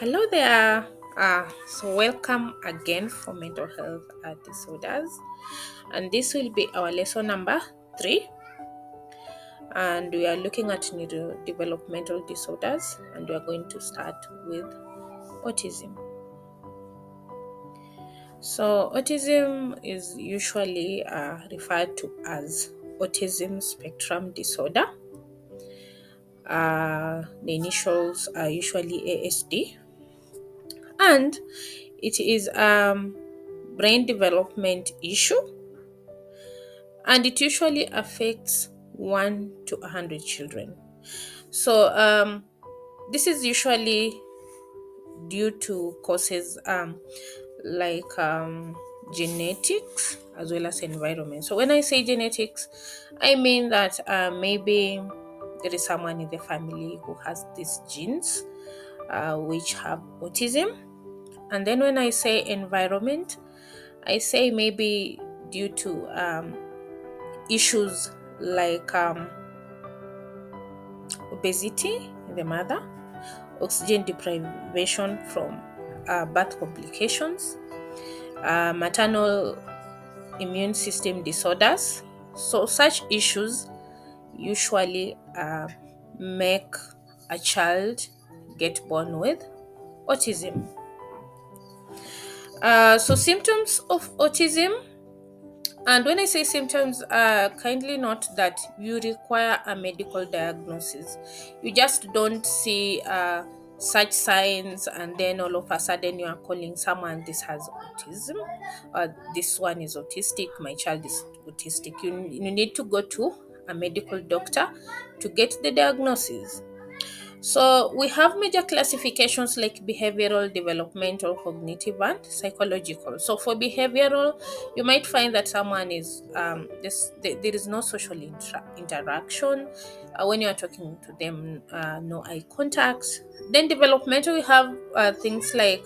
Hello there. So welcome again for mental health disorders, and this will be our lesson number 3. And we are looking at neurodevelopmental disorders, and we are going to start with autism. So, autism is usually referred to as autism spectrum disorder. The initials are usually ASD, and it is brain development issue, and it usually affects 1 to 100 children. So this is usually due to causes like genetics as well as environment. So when I say genetics, I mean that maybe there is someone in the family who has these genes which have autism. And then when I say environment, I say maybe due to issues like obesity in the mother, oxygen deprivation from birth complications, maternal immune system disorders. So, such issues usually make a child get born with autism. So, symptoms of autism. And when I say symptoms, kindly note that you require a medical diagnosis. You just don't see such signs and then all of a sudden you are calling someone, this has autism, this one is autistic, my child is autistic. You need to go to a medical doctor to get the diagnosis. So we have major classifications like behavioral, developmental, cognitive, and psychological. So for behavioral, you might find that someone is there is no social interaction when you are talking to them, no eye contact. Then developmental, we have things like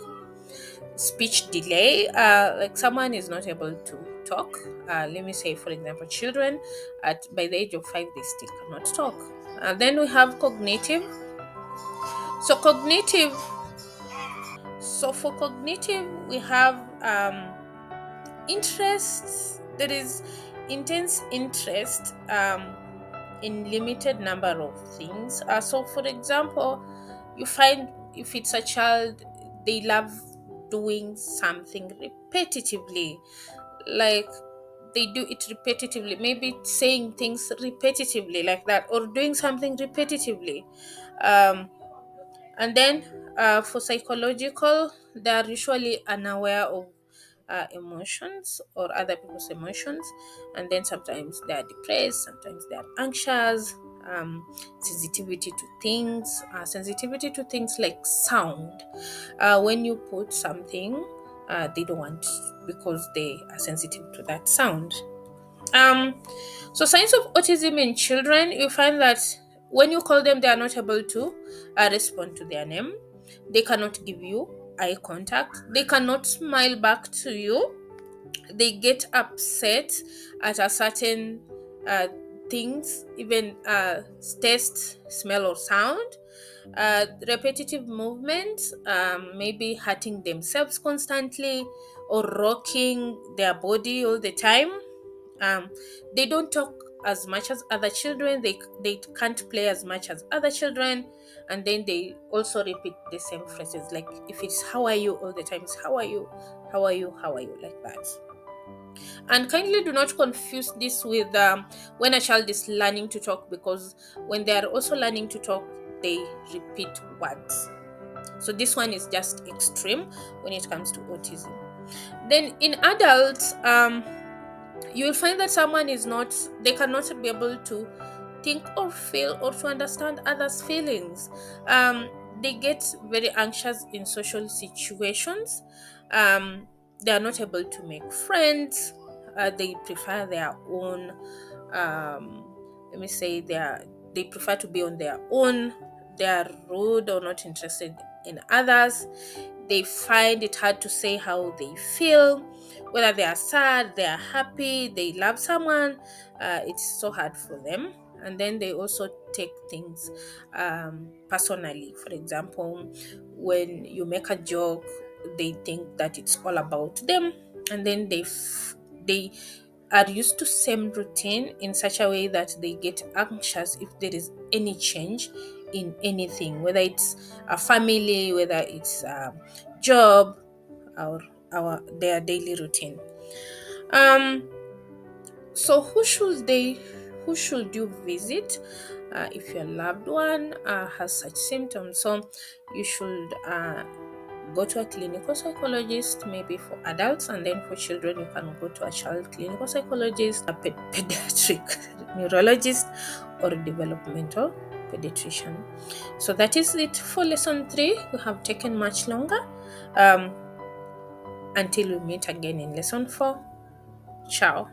speech delay, like someone is not able to talk. Let me say, for example, children at by the age of 5 they still cannot talk. Then we have cognitive. So cognitive. So for cognitive, we have interests. There is intense interest in limited number of things. So for example, you find if it's a child, they love doing something repetitively, like they do it repetitively, maybe saying things repetitively like that, or doing something repetitively. Um, And then for psychological, they are usually unaware of emotions or other people's emotions. And then sometimes they are depressed, sometimes they are anxious, sensitivity to things like sound. When you put something, they don't want because they are sensitive to that sound. Um, so signs of autism in children, you find that when you call them, they are not able to respond to their name. They cannot give you eye contact. They cannot smile back to you. They get upset at a certain uh, things, even taste, smell, or sound. Repetitive movements, maybe hurting themselves constantly or rocking their body all the time. um, they don't talk as much as other children. They can't play as much as other children, and then they also repeat the same phrases, like if it's how are you all the time, it's how are you, how are you, how are you, like that. And kindly do not confuse this with when a child is learning to talk, because when they are also learning to talk, they repeat words. So this one is just extreme when it comes to autism. Then in adults, you will find that someone is not, they cannot be able to think or feel or to understand others feelings. They get very anxious in social situations. They are not able to make friends. They prefer their own, let me say, they prefer to be on their own. They are rude or not interested in others. They find it hard to say how they feel, whether they are sad, they are happy, they love someone. It's so hard for them. and then they also take things personally. For example, when you make a joke, they think that it's all about them, and then they are used to same routine in such a way that they get anxious if there is any change in anything, whether it's a family, whether it's a job, or their daily routine. um so who should you visit if your loved one has such symptoms? So you should go to a clinical psychologist, maybe for adults, and then for children you can go to a child clinical psychologist, a pediatric neurologist, or a developmental pediatrician. So that is it for lesson 3. We have taken much longer. um, until we meet again in lesson 4. Ciao.